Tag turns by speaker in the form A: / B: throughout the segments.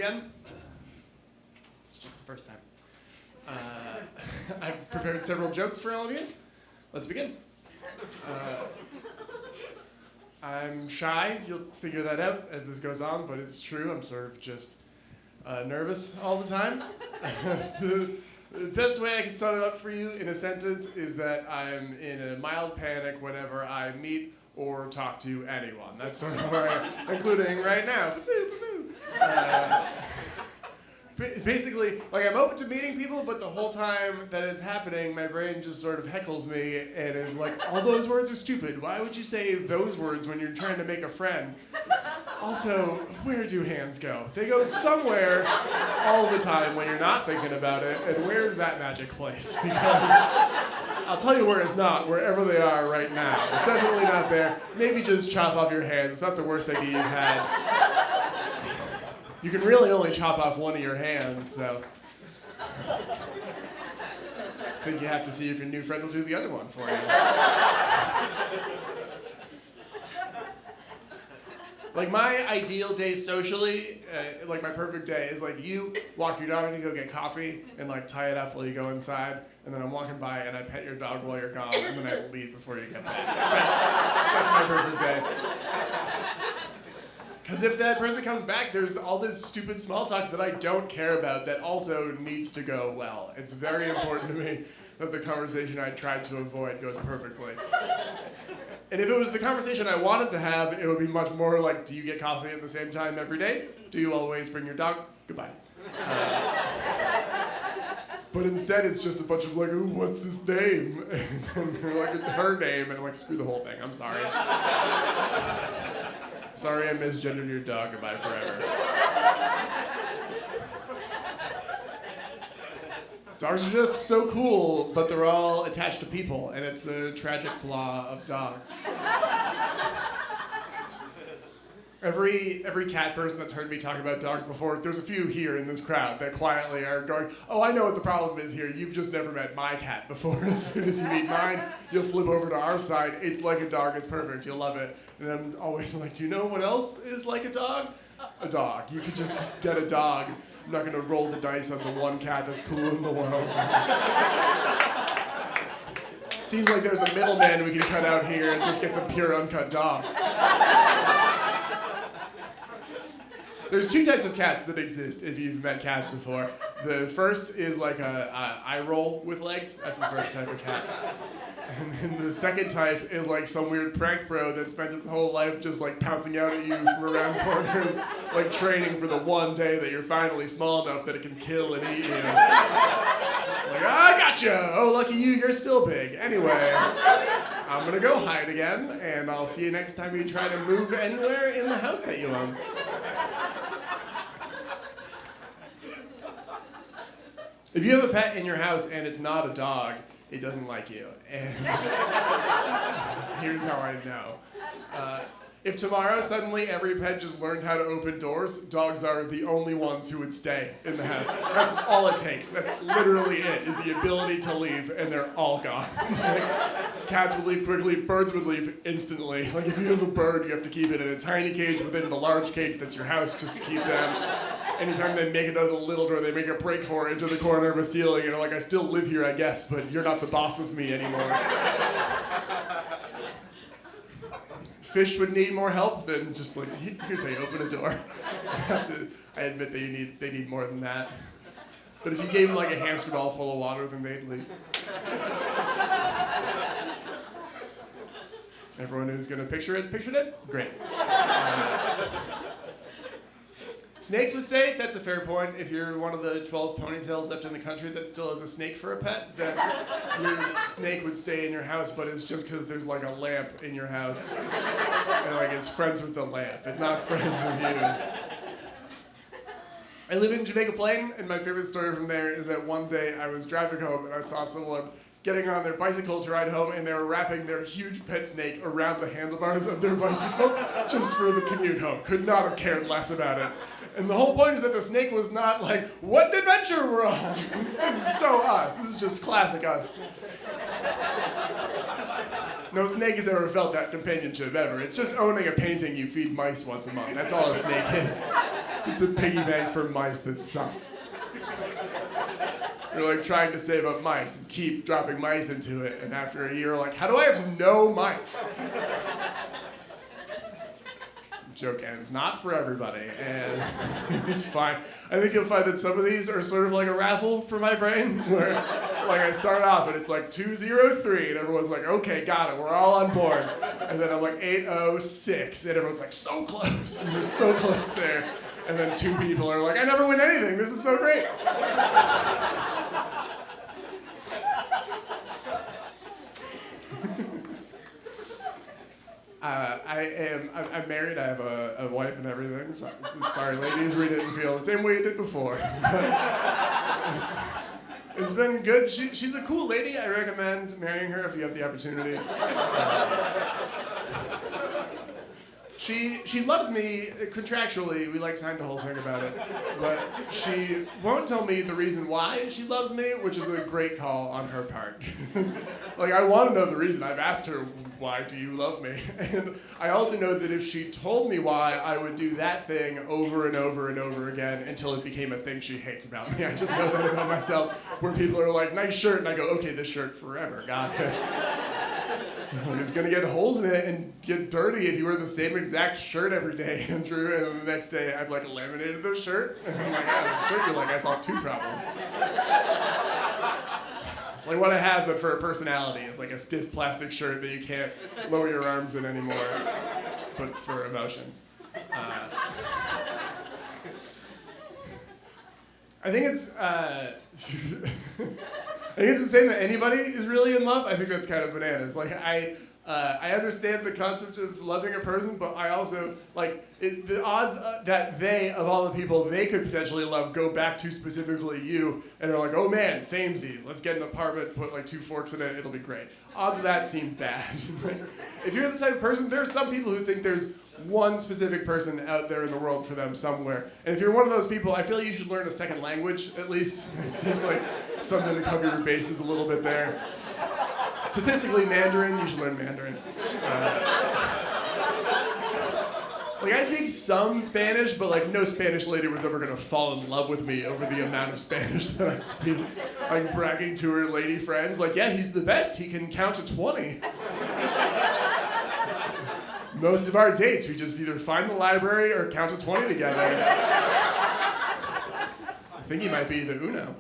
A: again. It's just the first time. I've prepared several jokes for all of you. Let's begin. I'm shy. You'll figure that out as this goes on, but it's true. I'm sort of just nervous all the time. The best way I can sum it up for you in a sentence is that I'm in a mild panic whenever I meet or talk to anyone. That's sort of where I'm including right now. Basically, like, I'm open to meeting people, but the whole time that it's happening, my brain just sort of heckles me and is like, all those words are stupid. Why would you say those words when you're trying to make a friend? Also, where do hands go? They go somewhere all the time when you're not thinking about it, and where's that magic place? Because I'll tell you where it's not, wherever they are right now. It's definitely not there. Maybe just chop off your hands. It's not the worst idea you've had. You can really only chop off one of your hands, so I think you have to see if your new friend will do the other one for you. Like, my ideal day socially, like my perfect day, is like you walk your dog and you go get coffee and like tie it up while you go inside, and then I'm walking by and I pet your dog while you're gone, and then I leave before you get back. That's my perfect day. Because if that person comes back, there's all this stupid small talk that I don't care about that also needs to go well. It's very important to me that the conversation I tried to avoid goes perfectly. And if it was the conversation I wanted to have, it would be much more like, do you get coffee at the same time every day? Do you always bring your dog? Goodbye. But instead, it's just a bunch of like, ooh, what's his name? And they're like, her name, and I'm like, screw the whole thing, I'm sorry. Sorry I misgendered your dog, goodbye forever. Dogs are just so cool, but they're all attached to people, and it's the tragic flaw of dogs. Every cat person that's heard me talk about dogs before, there's a few here in this crowd that quietly are going, oh, I know what the problem is here. You've just never met my cat before. As soon as you meet mine, you'll flip over to our side. It's like a dog. It's perfect. You'll love it. And I'm always like, do you know what else is like a dog? A dog. You could just get a dog. I'm not going to roll the dice on the one cat that's cool in the world. Seems like there's a middleman we can cut out here and just get some pure uncut dog. There's two types of cats that exist if you've met cats before. The first is like a eye roll with legs. That's the first type of cat. And then the second type is like some weird prank bro that spends its whole life just like pouncing out at you from around corners, like training for the one day that you're finally small enough that it can kill and eat you. It's like, I gotcha! Oh, lucky you, you're still big. Anyway, I'm gonna go hide again, and I'll see you next time you try to move anywhere in the house that you own. If you have a pet in your house and it's not a dog, it doesn't like you. And here's how I know. If tomorrow suddenly every pet just learned how to open doors, dogs are the only ones who would stay in the house. That's all it takes. That's literally it, is the ability to leave, and they're all gone. Like, cats would leave quickly, birds would leave instantly. Like, if you have a bird, you have to keep it in a tiny cage within the large cage that's your house just to keep them. Anytime they make it out of the little door, they make a break for it into the corner of a ceiling, and they're like, I still live here, I guess, but you're not the boss of me anymore. Fish would need more help than just like, here's how you open a door. I admit they need more than that. But if you gave them like a hamster ball full of water, then they'd leave. Everyone who's gonna pictured it? Great. Snakes would stay, that's a fair point. If you're one of the 12 ponytails left in the country that still has a snake for a pet, then your snake would stay in your house, but it's just because there's like a lamp in your house. And like it's friends with the lamp, it's not friends with you. I live in Jamaica Plain, and my favorite story from there is that one day I was driving home and I saw someone getting on their bicycle to ride home, and they were wrapping their huge pet snake around the handlebars of their bicycle just for the commute home. Could not have cared less about it. And the whole point is that the snake was not like, what an adventure we're on. This is so us. This is just classic us. No snake has ever felt that companionship ever. It's just owning a painting you feed mice once a month. That's all a snake is. Just a piggy bank for mice that sucks. You're like trying to save up mice and keep dropping mice into it, and after a year, like, how do I have no mice? Joke ends. Not for everybody, and it's fine. I think you'll find that some of these are sort of like a raffle for my brain, where like I start off and it's like 203, and everyone's like, okay, got it, we're all on board. And then I'm like 806, and everyone's like, so close, and we're so close there. And then 2 people are like, I never win anything, this is so great. I'm married, I have a wife and everything. Sorry, ladies, we didn't feel the same way you did before. It's been good. She's a cool lady. I recommend marrying her if you have the opportunity. She loves me contractually. We like signed the whole thing about it. But she won't tell me the reason why she loves me, which is a great call on her part. Like, I want to know the reason. I've asked her, why do you love me? And I also know that if she told me why, I would do that thing over and over and over again until it became a thing she hates about me. I just know that about myself, where people are like, nice shirt, and I go, okay, this shirt forever, got it. It's gonna get holes in it and get dirty if you wear the same exact shirt every day, Andrew. And then the next day I've like laminated the shirt. And I'm like, oh, the shirt, you're like, I solved 2 problems. It's like what I have, but for a personality. It's like a stiff plastic shirt that you can't lower your arms in anymore, but for emotions. I think it's insane that anybody is really in love. I think that's kind of bananas. Like, I understand the concept of loving a person, but I also, like, the odds that they, of all the people they could potentially love, go back to specifically you, and they're like, oh man, samesies, let's get an apartment, put like 2 forks in it, it'll be great. Odds of that seem bad. Like, if you're the type of person, there are some people who think there's one specific person out there in the world for them somewhere. And if you're one of those people, I feel like you should learn a second language, at least. It seems like something to cover your bases a little bit there. Statistically, Mandarin, you should learn Mandarin. Like, I speak some Spanish, but like no Spanish lady was ever gonna fall in love with me over the amount of Spanish that I speak. Like, bragging to her lady friends, like, yeah, he's the best, he can count to 20. Most of our dates, we just either find the library or count to 20 together. I think he might be the Uno.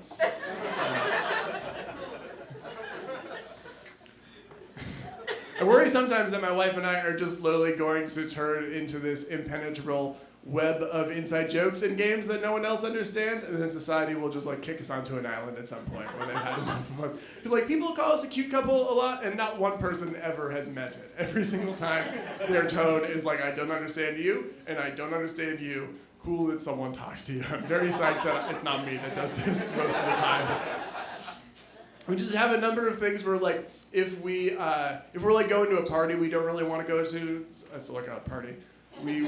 A: I worry sometimes that my wife and I are just slowly going to turn into this impenetrable web of inside jokes and games that no one else understands, and then society will just like kick us onto an island at some point when they've had enough of us. Because like people call us a cute couple a lot, and not one person ever has meant it. Every single time their tone is like, I don't understand you, and I don't understand you. Cool that someone talks to you. I'm very psyched that it's not me that does this most of the time. We just have a number of things where like, if we're like going to a party we don't really want to go to, so like a party, we'll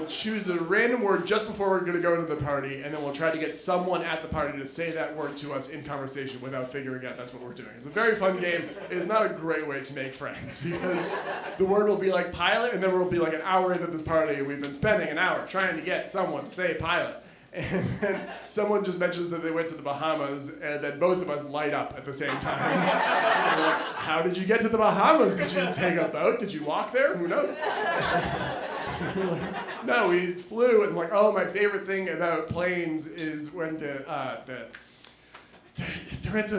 A: choose a random word just before we're going to go into the party, and then we'll try to get someone at the party to say that word to us in conversation without figuring out that's what we're doing. It's a very fun game. It is not a great way to make friends, because the word will be like pilot, and then we'll be like an hour into this party, and we've been spending an hour trying to get someone to say pilot. And then someone just mentions that they went to the Bahamas, and then both of us light up at the same time. And we're like, how did you get to the Bahamas? Did you take a boat? Did you walk there? Who knows? We're like, no, we flew. And like, oh, my favorite thing about planes is when they're at the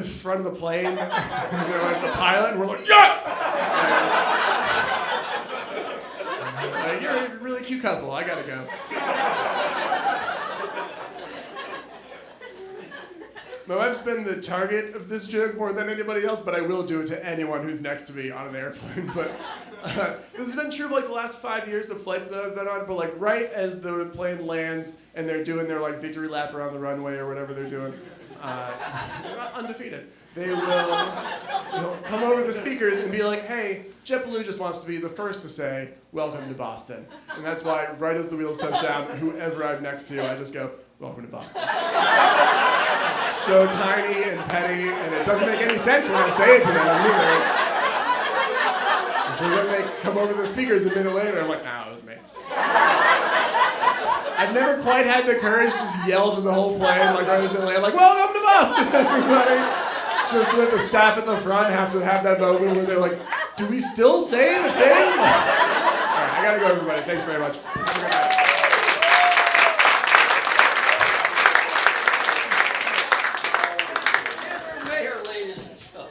A: front of the plane, and they're like the pilot, and we're like, yes! Like, you're a really cute couple. I gotta go. My wife's been the target of this joke more than anybody else, but I will do it to anyone who's next to me on an airplane. But this has been true of like the last 5 years of flights that I've been on, but like right as the plane lands and they're doing their like victory lap around the runway or whatever they're doing, they're not undefeated. They'll come over the speakers and be like, hey, JetBlue just wants to be the first to say, welcome to Boston. And that's why right as the wheels touch down, whoever I'm next to, I just go, welcome to Boston. It's so tiny and petty, and it doesn't make any sense when I say it to them either. And then they come over the speakers a minute later, I'm like, nah, it was me. I've never quite had the courage to just yell to the whole plane, like I was in land, like, welcome to Boston, everybody. Just so that the staff at the front have to have that moment where they're like, do we still say the thing? All right, I gotta go, everybody. Thanks very much.